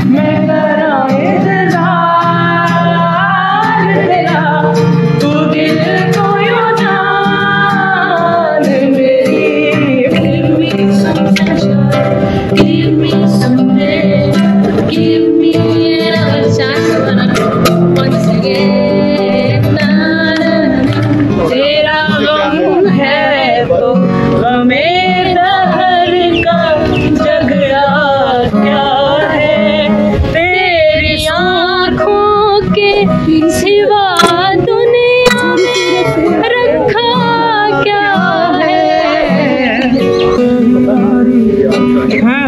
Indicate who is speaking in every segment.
Speaker 1: मैं करा इंतजार तेरा, तू दिल को यूं जान मेरी। Give me some pleasure, give me some pain, give me another chance once again. Na, na, na. तेरा गम है तो गमे दहर का झगड़ा क्या है, तेरी आँखों के सिवा दुनिया में रखा क्या है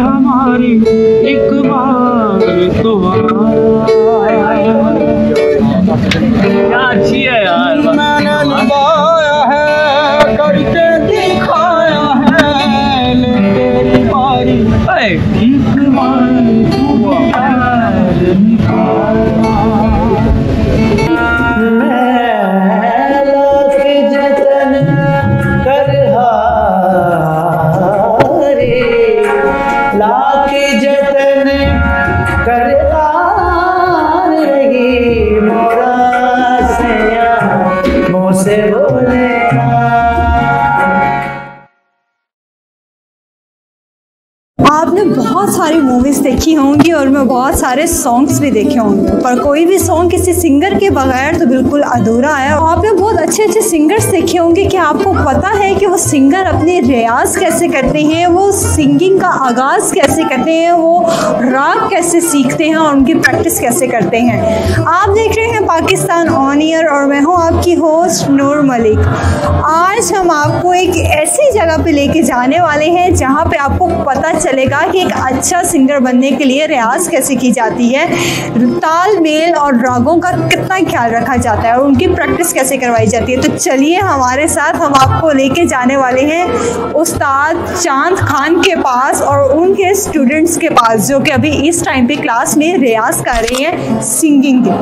Speaker 1: हमारी एक बार तो क्या अच्छी है यार।
Speaker 2: मैंने निभाया है, करके दिखाया है, ले तेरी बारी
Speaker 1: एक बार तू प्यार निकाला। मैं लाख जतन कर हारे, लाख जतन कर हारे, मोरा सैया मुझसे बोले ना।
Speaker 3: आपने बहुत सारी मूवीज़ देखी होंगी और मैं बहुत सारे सॉन्ग्स भी देखे होंगे, पर कोई भी सॉन्ग किसी सिंगर के बगैर तो बिल्कुल अधूरा है। आपने बहुत अच्छे अच्छे सिंगर्स देखे होंगे कि आपको पता है कि वो सिंगर अपने रियाज कैसे करते हैं, वो सिंगिंग का आगाज़ कैसे करते हैं, वो राग कैसे सीखते हैं और उनकी प्रैक्टिस कैसे करते हैं। आप देख रहे हैं पाकिस्तान ऑन ईयर और मैं हूँ आपकी होस्ट नूर मलिक। आज हम आपको एक ऐसी जगह पे लेके जाने वाले हैं जहाँ पे आपको पता चलेगा कि एक अच्छा सिंगर बनने के लिए रियाज कैसे की जाती है, ताल मेल और रागों का कितना ख्याल रखा जाता है और उनकी प्रैक्टिस कैसे करवाई जाती है। तो चलिए हमारे साथ, हम आपको लेके जाने वाले हैं उस्ताद चांद खान के पास और उनके स्टूडेंट्स के पास जो कि अभी इस टाइम पे क्लास में रियाज कर रहे हैं सिंगिंग के।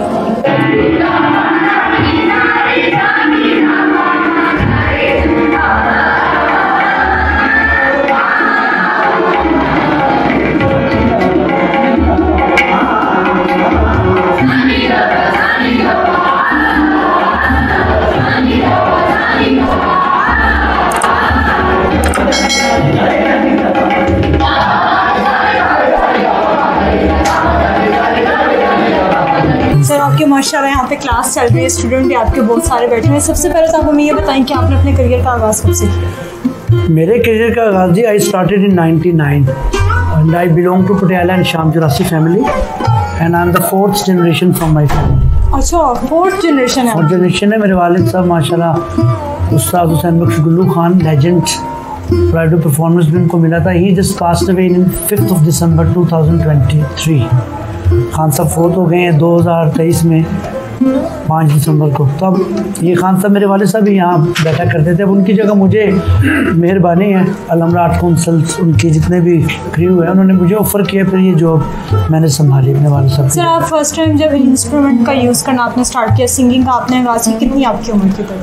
Speaker 3: सर आपके माशाल्लाह यहाँ पे क्लास चल रही है, स्टूडेंट भी आपके बहुत सारे बैठे हैं। सबसे पहले तो आप हमें ये बताएं कि आपने अपने करियर का आगाज़ कब से किया?
Speaker 2: मेरे करियर का आगाज़ जी I started in 99 and I belong to Patiala and Sham Chaurasi family and I am the 4th generation from my family.
Speaker 3: अच्छा 4th जनरेशन है?
Speaker 2: 4th जनरेशन है। मेरे वालिद साहब माशाल्लाह Ustad Hussain Bakhsh Gullu Khan legend pride of performance भी उनको मिला था। He just passed away in 5th of December 2023। Khan sahab फोत हो गए हैं 2023 में 5 दिसंबर को। तो अब ये खान साहब मेरे वाले साहब भी यहाँ बैठा करते थे। अब उनकी जगह मुझे मेहरबानी है अलमरा आर्ट काउंसिल्स उनके जितने भी क्रू है उन्होंने मुझे ऑफ़र किया, फिर ये जॉब मैंने संभाली अपने वाले साहब।
Speaker 3: सर आप फर्स्ट टाइम जब इंस्ट्रूमेंट का यूज़ करना आपने स्टार्ट किया, सिंगिंग का आपने आगाज़ किया, कितनी आपकी उम्र थी तब?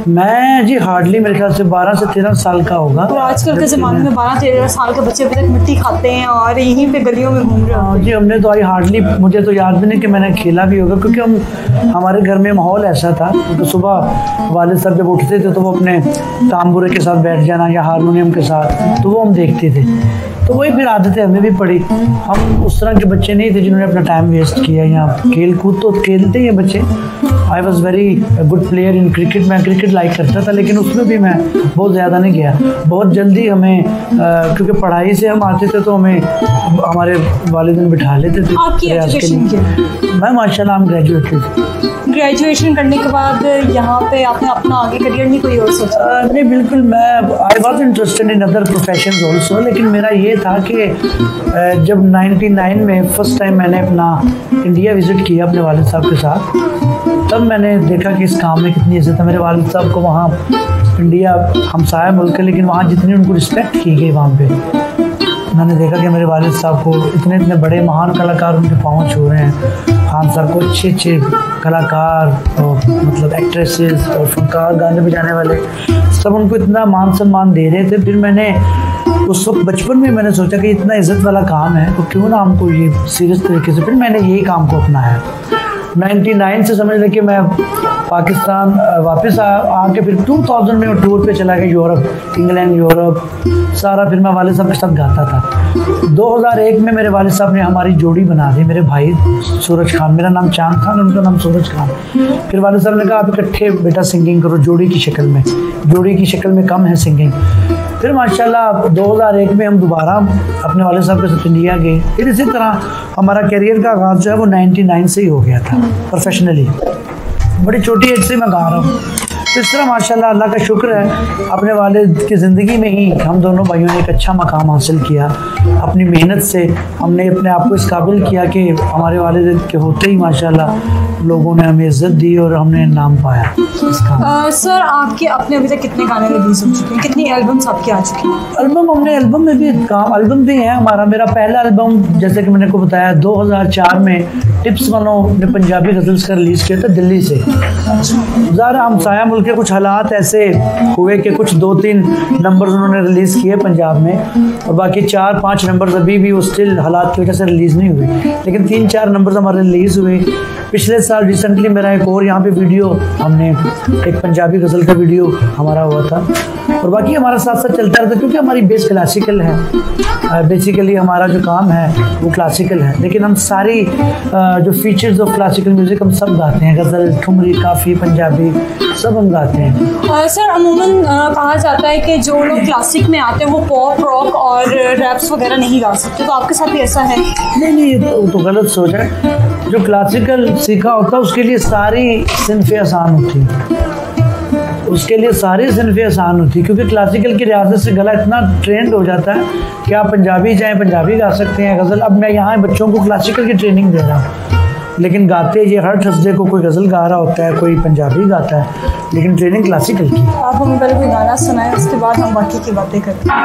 Speaker 2: मैं जी हार्डली मेरे ख्याल से 12 से 13 साल का होगा।
Speaker 3: और आजकल के ज़माने में 12-13 साल के बच्चे अभी तक मिट्टी खाते हैं और यहीं पे गलियों में घूम रहे हैं।
Speaker 2: जी हमने तो आई हार्डली, मुझे तो याद भी नहीं कि मैंने खेला भी होगा क्योंकि हमारे घर में माहौल ऐसा था। तो सुबह वालिद साहब जब उठते थे तो वो अपने तांबूरे के साथ बैठ जाना या हारमोनियम के साथ, तो वो हम देखते थे। तो वही फिर आदतें हमें भी पड़ी। हम उस तरह के बच्चे नहीं थे जिन्होंने अपना टाइम वेस्ट किया। यहाँ खेल कूद तो खेलते हैं बच्चे। I was very good player in cricket. मैं क्रिकेट लाइक करता था लेकिन उसमें भी मैं बहुत ज़्यादा नहीं गया। बहुत जल्दी हमें क्योंकि पढ़ाई से हम आते थे तो हमें हमारे वालिदैन बिठा लेते थे।
Speaker 3: आपकी एजुकेशन क्या?
Speaker 2: मैं माशाल्लाह हम ग्रेजुएटेड।
Speaker 3: ग्रेजुएशन करने के बाद यहाँ पे आपने अपना आगे करियर नहीं कोई और सोचा?
Speaker 2: नहीं बिल्कुल, मैं I was interested in other profession also, लेकिन मेरा ये था कि जब 99 में फर्स्ट टाइम मैंने अपना इंडिया विज़िट किया अपने वालिद साहब के साथ, तब मैंने देखा कि इस काम में कितनी इज्जत है। मेरे वालिद साहब को वहाँ इंडिया हमसाया मुल्क है लेकिन वहाँ जितनी उनको रिस्पेक्ट की गई वहाँ पे, मैंने देखा कि मेरे वालिद साहब को इतने बड़े महान कलाकार उनके पाँव छू रहे हैं। खान साहब को अच्छे कलाकार और मतलब एक्ट्रेसेस और फनकार गाने बजाने वाले सब उनको इतना मान सम्मान दे रहे थे। फिर मैंने उस वक्त बचपन में मैंने सोचा कि इतना इज्जत वाला काम है तो क्यों ना हमको ये सीरियस तरीके से, फिर मैंने यही काम को अपनाया। 99 से समझ लें कि मैं पाकिस्तान वापस आके फिर 2000 में मैं टूर पे चला गया, यूरोप, इंग्लैंड, यूरोप सारा। फिर मैं वालिद साहब के साथ गाता था। 2001 में मेरे वालिद साहब ने हमारी जोड़ी बना दी, मेरे भाई सूरज खान, मेरा नाम चांद खान, उनका नाम सूरज खान। फिर वालिद साहब ने कहा आप इकट्ठे बेटा सिंगिंग करो जोड़ी की शक्ल में, जोड़ी की शक्ल में कम है सिंगिंग। फिर माशाल्लाह 2001 में हम दोबारा अपने वालिद साहब के साथ इंडिया गए। फिर इसी तरह हमारा करियर का आगाज़ जो है वो 99 से ही हो गया था प्रोफेशनली। बड़ी छोटी एज से मैं गा रहा हूँ। तो इस तरह माशाल्लाह अल्लाह का शुक्र है अपने वालिद की ज़िंदगी में ही हम दोनों भाइयों ने एक अच्छा मकाम हासिल किया। अपनी मेहनत से हमने अपने आप को इस काबिल किया कि हमारे वालिद के होते ही माशाल्लाह लोगों ने हमें इज्जत दी और हमने नाम पाया इसका।
Speaker 3: सर आपके अपने अभी तक कितने गाने रिलीज हो चुके हैं, कितनी एल्बम्स आपकी आ चुकी हैं?
Speaker 2: एल्बम में भी काम, एल्बम भी है हमारा। मेरा पहला एल्बम जैसे कि मैंने को बताया 2004 में टिप्स वालों ने पंजाबी गज़ल्स का रिलीज़ किया था दिल्ली से। ज़रा हमसाया मुल्क के कुछ हालात ऐसे हुए कि कुछ 2-3 नंबर्स उन्होंने रिलीज़ किए पंजाब में, और बाकी 4-5 नंबर्स अभी भी वो स्टिल हालात की वजह से रिलीज़ नहीं हुए, लेकिन 3-4 नंबर्स हमारे रिलीज़ हुए। पिछले साल रिसेंटली मेरा एक और यहाँ पे वीडियो, हमने एक पंजाबी गज़ल का वीडियो हमारा हुआ था, और बाकी हमारा साथ साथ चलता रहता क्योंकि हमारी बेस क्लासिकल है। बेसिकली हमारा जो काम है वो क्लासिकल है, लेकिन हम सारी जो फीचर्स ऑफ क्लासिकल म्यूज़िक हम सब गाते हैं, गज़ल, ठुमरी, काफ़ी, पंजाबी सब हम गाते हैं।
Speaker 3: सर अमूमन कहा जाता है कि जो लोग क्लासिक में आते हैं वो पॉप, रॉक और रैप्स वगैरह नहीं गा सकते, तो आपके साथ भी ऐसा है?
Speaker 2: नहीं, तो गलत सोच है। जो क्लासिकल सीखा होता है उसके लिए सारी सिनफ़ें आसान होती हैं, उसके लिए सारी सिनफ़ें आसान होती है, क्योंकि क्लासिकल की रियासत से गला इतना ट्रेंड हो जाता है कि आप पंजाबी चाहे पंजाबी गा सकते हैं, गज़ल। अब मैं यहाँ बच्चों को क्लासिकल की ट्रेनिंग दे रहा हूँ, लेकिन गाते ये हर थर्सडे को कोई गज़ल गा रहा होता है, कोई पंजाबी गाता है, लेकिन ट्रेनिंग क्लासिकल की।
Speaker 3: आप हमें पहले कोई गाना सुनाएं, उसके बाद हम बाकी की बातें करते हैं।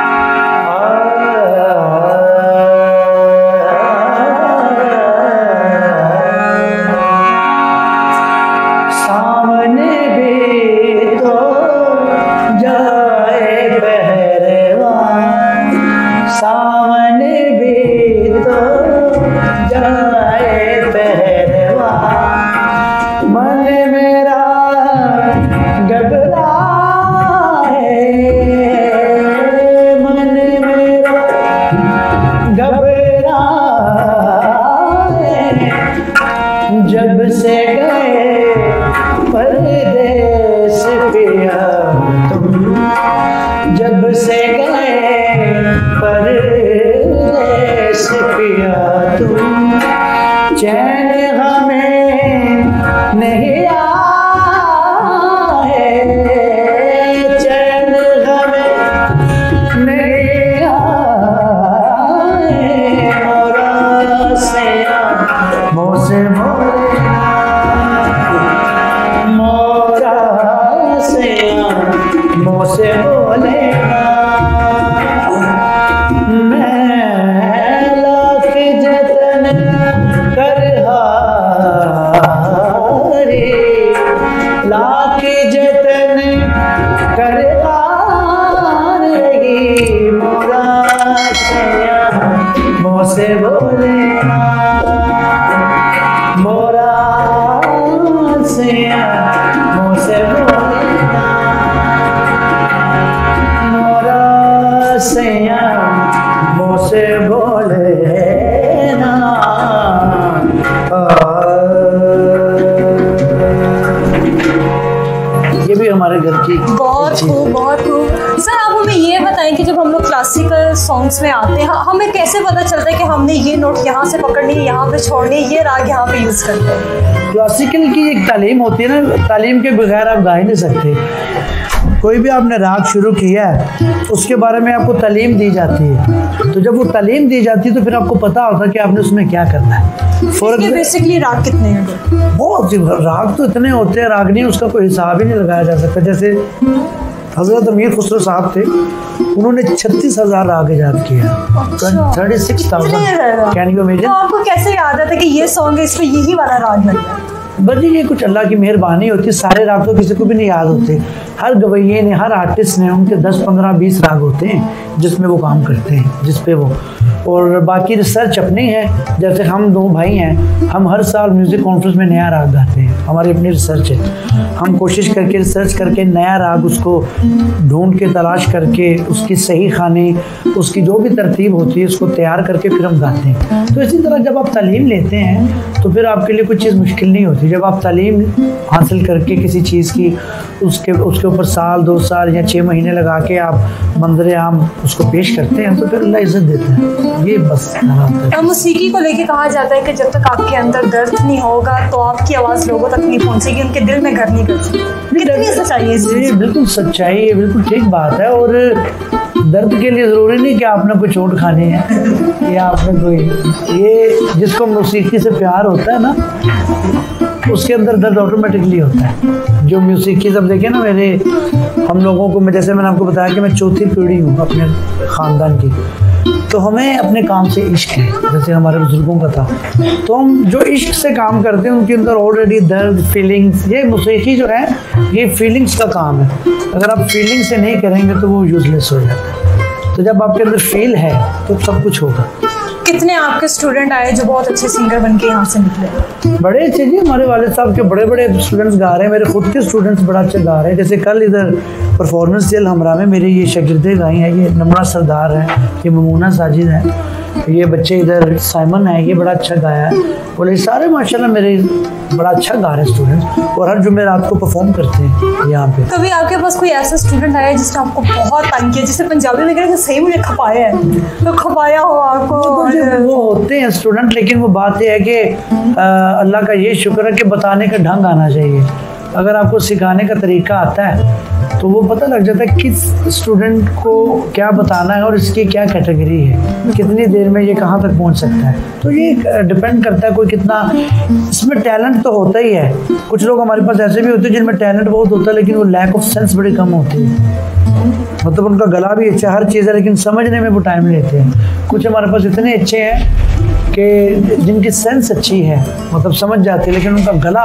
Speaker 1: जब से गए परदेस पिया तुम, जब से गए परदेस पिया तुम, चैन हमें नहीं आए, चैन हमें नहीं आए, मोरा से मोसे मोसे बोले मैं लाख जतन कर हारे, लाख जतन कर हारे, मोरा सया मोसे बोले मोरा सया मोसे बोले सैया मोसे बोले ना। ये भी हमारे घर की
Speaker 3: बहुत खूब, बहुत खूब। सर आप हमें ये बताएं कि जब हम लोग क्लासिकल सॉन्ग्स में आते हैं हमें कैसे पता चलता है कि हमने ये नोट यहाँ से पकड़नी है, यहाँ पे छोड़नी है, ये राग यहाँ पे यूज़ करते हैं?
Speaker 2: क्लासिकल की एक तालीम होती है ना, तालीम के बगैर आप गा ही नहीं सकते। कोई भी आपने राग शुरू किया है उसके बारे में आपको तालीम दी जाती है, तो जब वो तालीम दी जाती है तो फिर आपको पता होता है कि आपने उसमें क्या करना है।
Speaker 3: बेसिकली राग कितने हैं?
Speaker 2: बहुत राग तो इतने होते हैं, राग नहीं उसका कोई हिसाब ही नहीं लगाया जा सकता। जैसे हज़रत अमीर खुसरो साहब थे, उन्होंने 36,000 राग इजाद किया। 36,000। Can you imagine?
Speaker 3: आपको कैसे याद आता है कि ये सॉन्ग है, इसमें यही वाला राग लगता है?
Speaker 2: बस ये कुछ अल्लाह की मेहरबानी होती है। सारे राग तो किसी को भी नहीं याद होते, हर गवैये ने, हर आर्टिस्ट ने, उनके 10, 15, 20 राग होते हैं जिसमें वो काम करते हैं, जिस पे वो, और बाकी रिसर्च अपनी है। जैसे हम 2 भाई हैं, हम हर साल म्यूज़िक कॉन्फ्रेंस में नया राग गाते हैं, हमारी अपनी रिसर्च है। हम कोशिश करके रिसर्च करके नया राग उसको ढूंढ के तलाश करके उसकी सही खाने, उसकी जो भी तरतीब होती है उसको तैयार करके फिर हम गाते हैं। तो इसी तरह जब आप तालीम लेते हैं तो फिर आपके लिए कोई चीज़ मुश्किल नहीं होती। जब आप तालीम हासिल करके किसी चीज़ की उसके ऊपर साल, 2 साल या 6 महीने लगा के आप मंजर आम उसको पेश करते हैं तो फिर अल्लाह इज़्ज़त देता है। ये बस
Speaker 3: मौसीकी को लेके कहा जाता है कि जब तक आपके अंदर दर्द नहीं होगा तो आपकी आवाज़ लोगों तक नहीं पहुंचेगी, उनके दिल में घर नहीं कर सकती। कितनी सच्चाई है इसमें?
Speaker 2: ये बिल्कुल सच्चाई है, बिल्कुल ठीक बात है। और दर्द के लिए ज़रूरी नहीं कि आपने कोई चोट खानी है या आपने कोई, ये जिसको मौसीकी से प्यार होता है ना उसके अंदर दर्द ऑटोमेटिकली होता है। जो मौसीकी सब देखे ना मेरे, हम लोगों को, मैं जैसे मैंने आपको बताया कि मैं चौथी पीढ़ी हूँ अपने ख़ानदान की, तो हमें अपने काम से इश्क है, जैसे हमारे बुजुर्गों का था। तो हम जो इश्क से काम करते हैं उनके अंदर ऑलरेडी दर्द, फीलिंग्स, ये मौसीकी जो है ये फीलिंग्स का काम है। अगर आप फीलिंग से नहीं करेंगे तो वो यूजलेस हो जाता है। तो जब आपके अंदर फील है तो सब कुछ होगा।
Speaker 3: कितने आपके स्टूडेंट आए जो बहुत अच्छे सिंगर बन के यहाँ से निकले?
Speaker 2: बड़े अच्छे जी, हमारे वालिद साहब के बड़े बड़े स्टूडेंट्स गा रहे हैं, मेरे खुद के स्टूडेंट्स बड़ा अच्छा गा रहे हैं। जैसे कल इधर परफॉर्मेंस जेल हमरा में मेरी ये शागिर्दें गाई हैं, ये नमरा सरदार है, ये ममूना साजिद है, ये बच्चे इधर साइमन है, ये बड़ा अच्छा गाया है। बोले सारे माशाल्लाह मेरे बड़ा अच्छा गा रहे हैं स्टूडेंट्स, और हर जुमेरात को परफॉर्म करते हैं यहाँ पे।
Speaker 3: कभी आपके पास कोई ऐसा स्टूडेंट आया जिसने आपको बहुत तंग किया, जिसे पंजाबी में कहते सही मुझे खपाया है, तो खपाया हो आपको?
Speaker 2: वो होते हैं स्टूडेंट, लेकिन वो बात यह है कि अल्लाह का ये शुक्र है कि बताने का ढंग आना चाहिए। अगर आपको सिखाने का तरीका आता है तो वो पता लग जाता है किस स्टूडेंट को क्या बताना है और इसकी क्या कैटेगरी है, कितनी देर में ये कहाँ तक पहुँच सकता है। तो ये डिपेंड करता है कोई कितना, इसमें टैलेंट तो होता ही है। कुछ लोग हमारे पास ऐसे भी होते हैं जिनमें टैलेंट बहुत होता है लेकिन वो लैक ऑफ सेंस बड़ी कम होती है। मतलब उनका गला भी अच्छा, हर चीज़ है, लेकिन समझने में वो टाइम लेते हैं। कुछ हमारे पास इतने अच्छे हैं कि जिनकी सेंस अच्छी है, मतलब समझ जाती है, लेकिन उनका गला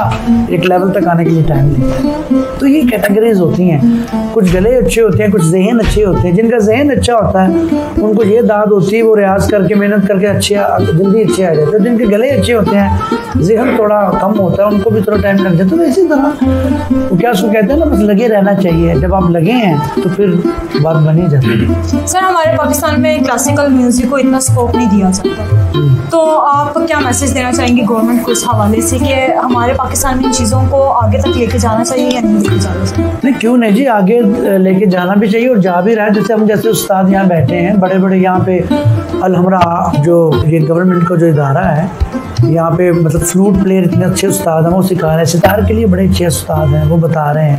Speaker 2: एक लेवल तक आने के लिए टाइम लेता है। तो ये कैटेगरीज होती हैं। कुछ गले अच्छे होते हैं, कुछ जहन अच्छे होते हैं। जिनका जहन अच्छा होता है उनको ये दाद होती है, वो रियाज करके मेहनत करके अच्छे जल्दी अच्छे आ जाते हैं। जिनके गले अच्छे होते हैं, जहन थोड़ा कम होता है, उनको भी थोड़ा टाइम लग जाता है। तो इसी तरह वो क्या उसको कहते हैं ना, बस लगे रहना चाहिए। जब आप लगे हैं तो फिर बात बनी जाती है।
Speaker 3: सर, हमारे पाकिस्तान में क्लासिकल म्यूजिक को इतना स्कोप नहीं दिया जाता, तो आप क्या मैसेज देना चाहेंगे गवर्नमेंट को इस हवाले से कि हमारे पाकिस्तान में इन चीज़ों को आगे तक लेके जाना चाहिए या नहीं लेके जाना चाहिए?
Speaker 2: नहीं, क्यों नहीं जी, आगे लेके जाना भी चाहिए और जा भी रहा है। जैसे हम जैसे उस्ताद यहाँ बैठे हैं, बड़े बड़े यहाँ पे अलहमरा जो ये गवर्नमेंट का जो इदारा है, यहाँ पे मतलब फ्लूट प्लेयर इतने अच्छे उस्ताद हैं, वो सिखा रहे हैं। सितार के लिए बड़े अच्छे उस्ताद हैं, वो बता रहे हैं।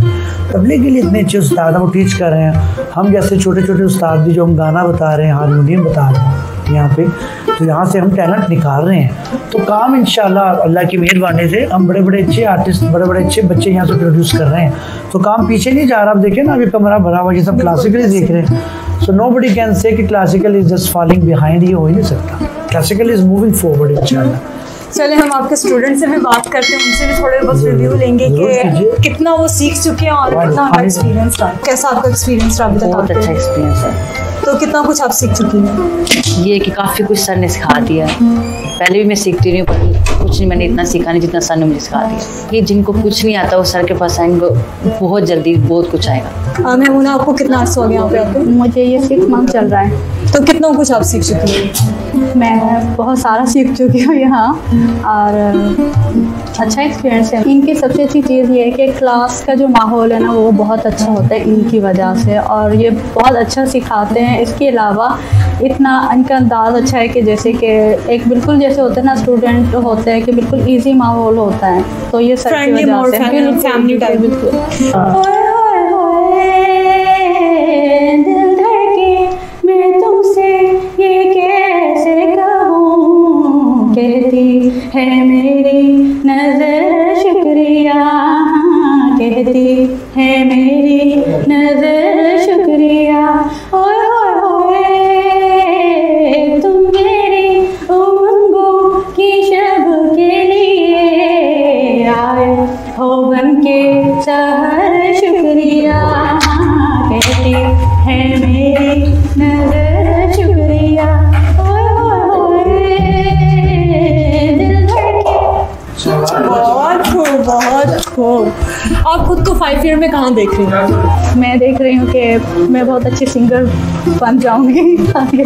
Speaker 2: तबले के लिए इतने अच्छे उस्ताद हैं, वो टीच कर रहे हैं। हम जैसे छोटे छोटे उस्ताद भी जो हम गाना बता रहे हैं, हारमोनियम बता रहे हैं यहाँ पे, तो यहाँ से हम टैलेंट निकाल रहे हैं। तो काम इंशाल्लाह अल्लाह की मेहरबानी से हम बड़े बड़े अच्छे आर्टिस्ट, बड़े बड़े अच्छे बच्चे यहाँ से प्रोड्यूस कर रहे हैं। तो काम पीछे नहीं जा रहा। आप देखें ना, अभी कमरा भरा हुआ, ये सब क्लासिकल देख रहे हैं। सो नोबडी कैन से कि classical is just falling behind, ये हो ही नहीं सकता। क्लासिकल इज मूविंग फॉरवर्ड इंशाल्लाह।
Speaker 3: चले हम आपके स्टूडेंट से भी बात करते हैं, उनसे भी थोड़े बहुत रिव्यू लेंगे कि कितना वो सीख चुके हैं और कितना उनका एक्सपीरियंस रहा। कैसा आपका एक्सपीरियंस रहा?
Speaker 4: बहुत अच्छा एक्सपीरियंस है।
Speaker 3: तो कितना कुछ आप सीख चुकी हैं?
Speaker 4: ये कि काफ़ी कुछ सर ने सिखा दिया। पहले भी मैं सीखती रही हूँ, पर कुछ नहीं, मैंने इतना सीखा नहीं जितना सर ने मुझे सिखा दिया। कि जिनको कुछ नहीं आता वो सर के पास आएंगे, बहुत जल्दी बहुत कुछ आएगा।
Speaker 3: मेमूना, आपको कितना अर्सा हो गया यहाँ पे आपको?
Speaker 5: मुझे ये 6 मंथ चल रहा है।
Speaker 3: तो कितना कुछ आप सीख चुकी हैं?
Speaker 5: मैं बहुत सारा सीख चुकी हूँ यहाँ, और अच्छा एक्सपीरियंस है। इनकी सबसे अच्छी चीज़ ये है कि क्लास का जो माहौल है ना, वो बहुत अच्छा होता है इनकी वजह से, और ये बहुत अच्छा सिखाते हैं। इसके अलावा इतना इनका अंदाज़ अच्छा है कि जैसे कि एक बिल्कुल जैसे होता है ना, स्टूडेंट होते हैं कि बिल्कुल ईजी माहौल होता है। तो ये सब
Speaker 3: फैमिली टाइप बिल्कुल।
Speaker 5: कहती है मेरी नजर शुक्रिया, कहती है मेरी नजर शुक्रिया। ओए ओए ओए, तुम मेरी उमंगों की शब के लिए आए हो बन के सहर, शुक्रिया।
Speaker 3: आप खुद को 5 ईयर में कहाँ देख रही हैं?
Speaker 5: मैं देख रही हूँ कि मैं बहुत अच्छी सिंगर बन जाऊँगी आगे।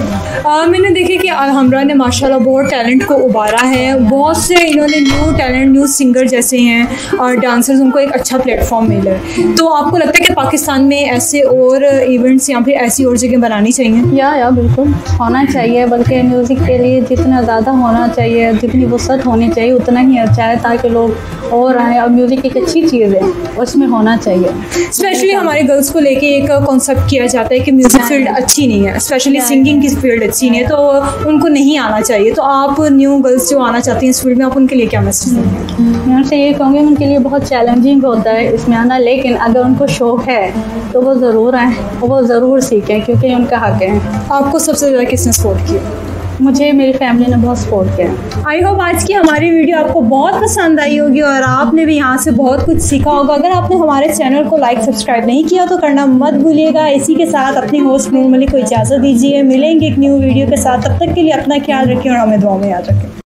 Speaker 3: मैंने देखा कि अलहमरा ने माशाल्लाह बहुत टैलेंट को उबारा है, बहुत से इन्होंने न्यू टैलेंट, न्यू सिंगर जैसे हैं और डांसर्स, उनको एक अच्छा प्लेटफॉर्म मिला है। तो आपको लगता है कि पाकिस्तान में ऐसे और इवेंट्स या फिर ऐसी और जगह बनानी चाहिए?
Speaker 5: या बिल्कुल होना चाहिए, बल्कि म्यूज़िक के लिए जितना ज़्यादा होना चाहिए, जितनी वसअत होनी चाहिए उतना ही अच्छा है, ताकि लोग और आए। और म्यूज़िक एक अच्छी चीज़ है, उसमें होना चाहिए।
Speaker 3: स्पेशली हमारे गर्ल्स को लेके एक कॉन्सेप्ट किया जाता है कि म्यूज़िक फील्ड अच्छी नहीं है, स्पेशली सिंगिंग की फील्ड अच्छी नहीं है, तो उनको नहीं आना चाहिए। तो आप न्यू गर्ल्स जो आना चाहती हैं इस फील्ड में, आप उनके लिए क्या मैसेज देंगे?
Speaker 5: मैं उनसे ये कहूँगी उनके लिए बहुत चैलेंजिंग होता है इसमें आना, लेकिन अगर उनको शौक़ है तो वो ज़रूर आएँ, वो ज़रूर सीखें, क्योंकि उनका हक़ है।
Speaker 3: आपको सबसे ज़्यादा किसने सपोर्ट किया?
Speaker 5: मुझे मेरी फैमिली ने बहुत सपोर्ट किया।
Speaker 3: आई होप आज की हमारी वीडियो आपको बहुत पसंद आई होगी और आपने भी यहाँ से बहुत कुछ सीखा होगा। अगर आपने हमारे चैनल को लाइक सब्सक्राइब नहीं किया तो करना मत भूलिएगा। इसी के साथ अपनी होस्ट नूर मलिक को इजाज़त दीजिए। मिलेंगे एक न्यू वीडियो के साथ, तब तक के लिए अपना ख्याल रखें और हमें दुआ में याद रखें।